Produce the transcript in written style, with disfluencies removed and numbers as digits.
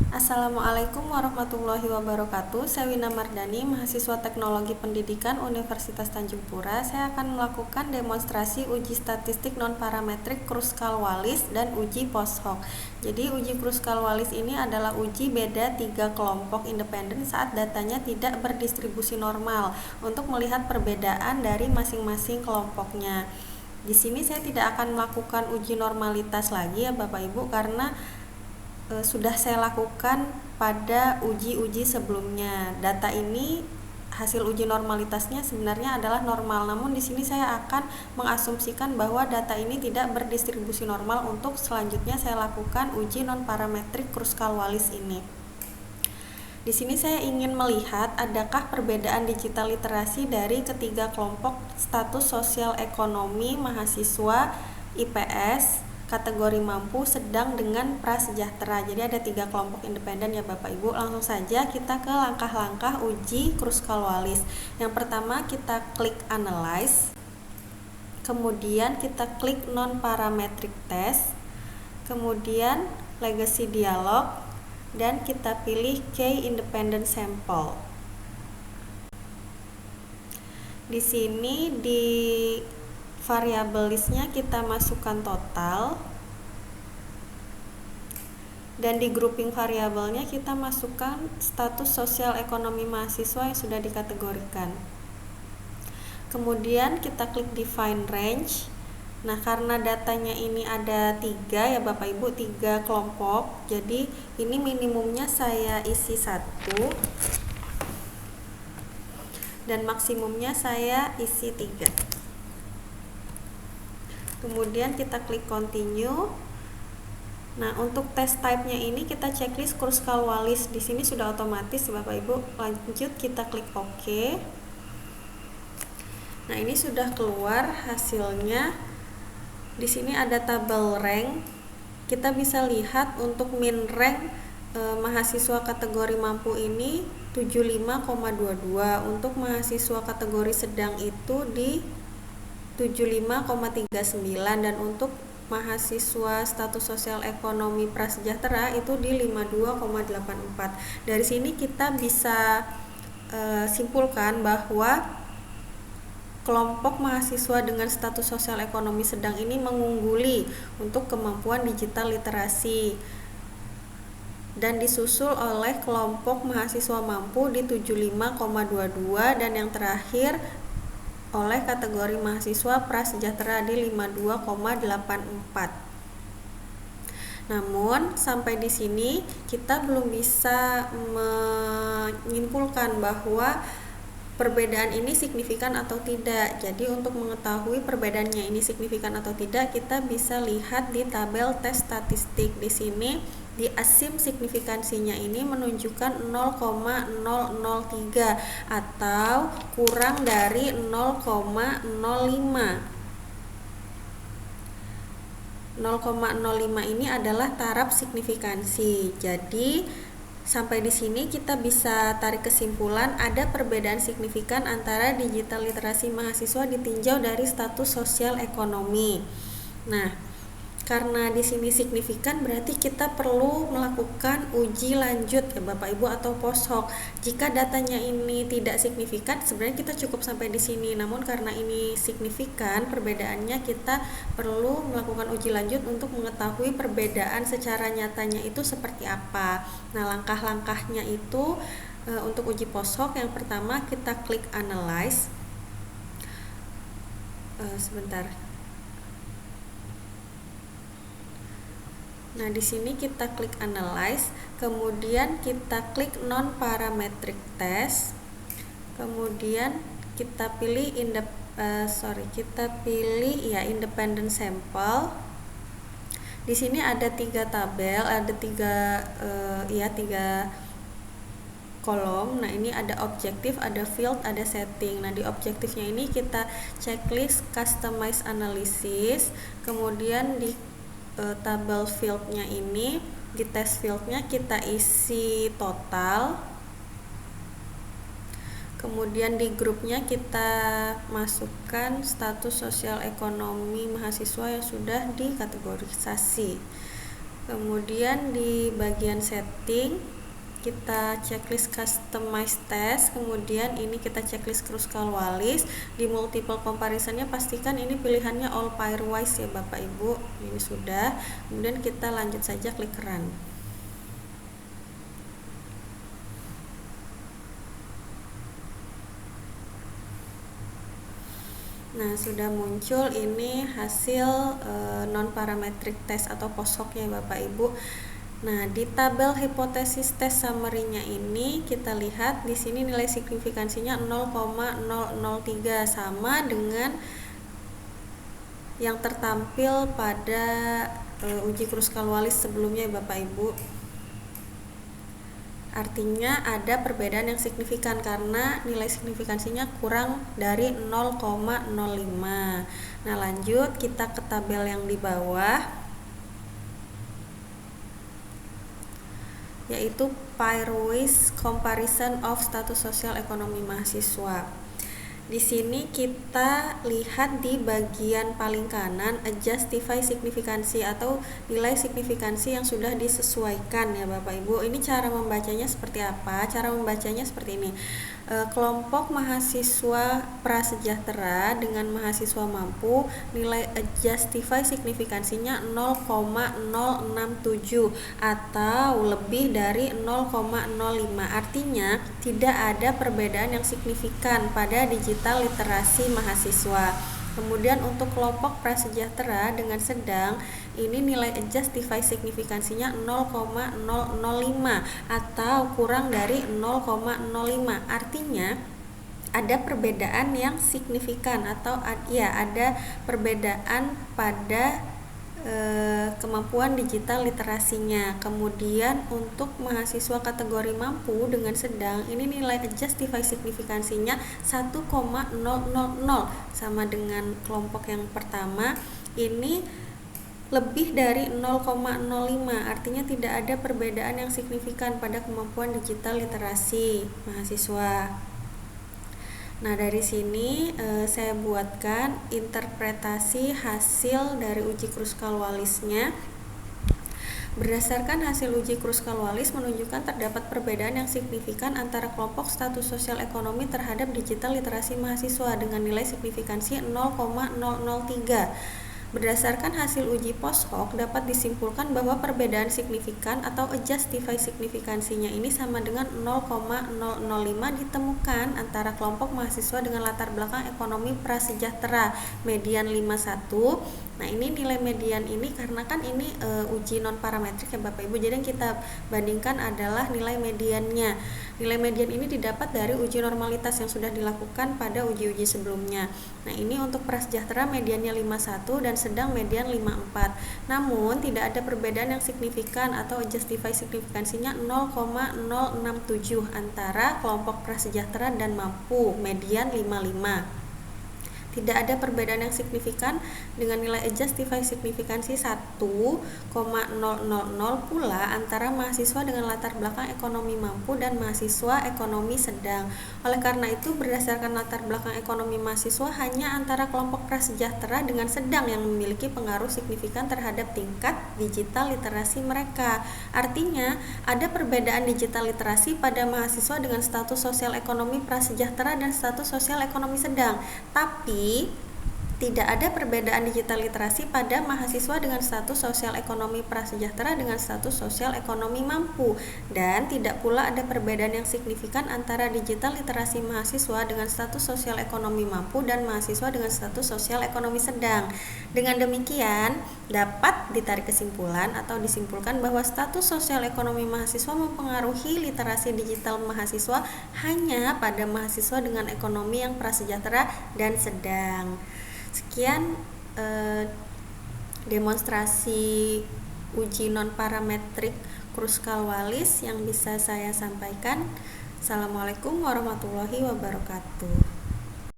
Assalamualaikum warahmatullahi wabarakatuh. Saya Wina Mardani, mahasiswa Teknologi Pendidikan Universitas Tanjung Pura. Saya akan melakukan demonstrasi uji statistik non-parametrik Kruskal-Wallis dan uji post-hoc. Jadi uji Kruskal-Wallis ini adalah uji beda 3 kelompok independen saat datanya tidak berdistribusi normal untuk melihat perbedaan dari masing-masing kelompoknya. Di sini saya tidak akan melakukan uji normalitas lagi ya Bapak Ibu, karena sudah saya lakukan pada uji-uji sebelumnya. Data ini hasil uji normalitasnya sebenarnya adalah normal, namun di sini saya akan mengasumsikan bahwa data ini tidak berdistribusi normal untuk selanjutnya saya lakukan uji non-parametrik Kruskal-Wallis ini. Di sini saya ingin melihat adakah perbedaan digital literasi dari ketiga kelompok status sosial ekonomi mahasiswa IPS kategori mampu, sedang dengan prasejahtera. Jadi ada 3 kelompok independen ya Bapak Ibu. Langsung saja kita ke langkah-langkah uji Kruskal-Wallis. Yang pertama kita klik analyze, kemudian kita klik non-parametric test, kemudian legacy dialog, dan kita pilih key independent sample. Di sini di variabel listnya kita masukkan total, dan di grouping variabelnya kita masukkan status sosial ekonomi mahasiswa yang sudah dikategorikan. Kemudian kita klik define range. Nah, karena datanya ini ada 3 ya Bapak Ibu, 3 kelompok, jadi ini minimumnya saya isi 1 dan maksimumnya saya isi 3. Kemudian kita klik continue. Nah, untuk test type-nya ini kita checklist Kruskal-Wallis. Di sini sudah otomatis Bapak Ibu. Lanjut kita klik OK. Nah, ini sudah keluar hasilnya. Di sini ada tabel rank. Kita bisa lihat untuk min rank mahasiswa kategori mampu ini 75,22. Untuk mahasiswa kategori sedang itu di 75,39, dan untuk mahasiswa status sosial ekonomi prasejahtera itu di 52,84. Dari sini kita bisa simpulkan bahwa kelompok mahasiswa dengan status sosial ekonomi sedang ini mengungguli untuk kemampuan digital literasi, dan disusul oleh kelompok mahasiswa mampu di 75,22, dan yang terakhir oleh kategori mahasiswa prasejahtera di 52,84. Namun sampai di sini kita belum bisa menyimpulkan bahwa perbedaan ini signifikan atau tidak. Jadi untuk mengetahui perbedaannya ini signifikan atau tidak, kita bisa lihat di tabel tes statistik. Di sini di asim signifikansinya ini menunjukkan 0,003 atau kurang dari 0,05. 0,05 ini adalah taraf signifikansi. Jadi sampai di sini kita bisa tarik kesimpulan ada perbedaan signifikan antara digital literasi mahasiswa ditinjau dari status sosial ekonomi. Nah, karena di sini signifikan, berarti kita perlu melakukan uji lanjut ya Bapak Ibu atau post-hoc. Jika datanya ini tidak signifikan, sebenarnya kita cukup sampai di sini. Namun karena ini signifikan perbedaannya, kita perlu melakukan uji lanjut untuk mengetahui perbedaan secara nyatanya itu seperti apa. Nah, langkah-langkahnya itu untuk uji post-hoc, yang pertama kita klik analyze. Sebentar. Nah, di sini kita klik analyze, kemudian kita klik non-parametric test, kemudian kita pilih independent sample. Di sini ada 3 tabel, ada 3 kolom. Nah, ini ada objektif, ada field, ada setting. Nah, di objektifnya ini kita checklist customize analysis, kemudian di tabel fieldnya ini, di test fieldnya kita isi total, kemudian di grupnya kita masukkan status sosial ekonomi mahasiswa yang sudah dikategorisasi. Kemudian di bagian setting kita checklist customize test, kemudian ini kita checklist Kruskal-Wallis. Di multiple comparisonnya pastikan ini pilihannya all pairwise ya Bapak Ibu. Ini sudah. Kemudian kita lanjut saja klik run. Nah, sudah muncul ini hasil non-parametric test atau POSOK ya Bapak Ibu. Nah, di tabel hipotesis test summary-nya ini kita lihat di sini nilai signifikansinya 0,003 sama dengan yang tertampil pada uji Kruskal-Wallis sebelumnya ya Bapak Ibu. Artinya ada perbedaan yang signifikan karena nilai signifikansinya kurang dari 0,05. Nah, lanjut kita ke tabel yang di bawah, yaitu pairwise comparison of status sosial ekonomi mahasiswa. Di sini kita lihat di bagian paling kanan adjustify signifikansi atau nilai signifikansi yang sudah disesuaikan ya Bapak Ibu. Ini cara membacanya seperti apa? Cara membacanya seperti ini. Kelompok mahasiswa prasejahtera dengan mahasiswa mampu nilai adjustify signifikansinya 0,067 atau lebih dari 0,05. Artinya tidak ada perbedaan yang signifikan pada digital literasi mahasiswa. Kemudian untuk kelompok prasejahtera dengan sedang, ini nilai adjustify signifikansinya 0,005 atau kurang dari 0,05. Artinya ada perbedaan yang signifikan atau ada perbedaan pada kemampuan digital literasinya. Kemudian untuk mahasiswa kategori mampu dengan sedang, ini nilai adjustify signifikansinya 1,000 sama dengan kelompok yang pertama, ini lebih dari 0,05. Artinya tidak ada perbedaan yang signifikan pada kemampuan digital literasi mahasiswa. Nah, dari sini saya buatkan interpretasi hasil dari uji Kruskal-Wallisnya. Berdasarkan hasil uji Kruskal-Wallis menunjukkan terdapat perbedaan yang signifikan antara kelompok status sosial ekonomi terhadap digital literasi mahasiswa dengan nilai signifikansi 0,003. Berdasarkan hasil uji post-hoc dapat disimpulkan bahwa perbedaan signifikan atau adjustify signifikansinya ini sama dengan 0,005 ditemukan antara kelompok mahasiswa dengan latar belakang ekonomi prasejahtera median 51. Nah, ini nilai median ini karena kan ini uji non parametrik ya Bapak Ibu. Jadi yang kita bandingkan adalah nilai mediannya. Nilai median ini didapat dari uji normalitas yang sudah dilakukan pada uji-uji sebelumnya. Nah, ini untuk prasejahtera mediannya 51 dan sedang median 54. Namun tidak ada perbedaan yang signifikan atau justify signifikansinya 0,067 antara kelompok prasejahtera dan mampu median 55. Tidak ada perbedaan yang signifikan dengan nilai justify signifikansi 1,000 pula antara mahasiswa dengan latar belakang ekonomi mampu dan mahasiswa ekonomi sedang. Oleh karena itu, berdasarkan latar belakang ekonomi mahasiswa, hanya antara kelompok prasejahtera dengan sedang yang memiliki pengaruh signifikan terhadap tingkat digital literasi mereka. Artinya, ada perbedaan digital literasi pada mahasiswa dengan status sosial ekonomi prasejahtera dan status sosial ekonomi sedang. Tapi tidak ada perbedaan digital literasi pada mahasiswa dengan status sosial ekonomi prasejahtera dengan status sosial ekonomi mampu, dan tidak pula ada perbedaan yang signifikan antara digital literasi mahasiswa dengan status sosial ekonomi mampu dan mahasiswa dengan status sosial ekonomi sedang. Dengan demikian, dapat ditarik kesimpulan atau disimpulkan bahwa status sosial ekonomi mahasiswa mempengaruhi literasi digital mahasiswa hanya pada mahasiswa dengan ekonomi yang prasejahtera dan sedang. Sekian demonstrasi uji non-parametrik Kruskal-Wallis yang bisa saya sampaikan. Assalamualaikum warahmatullahi wabarakatuh.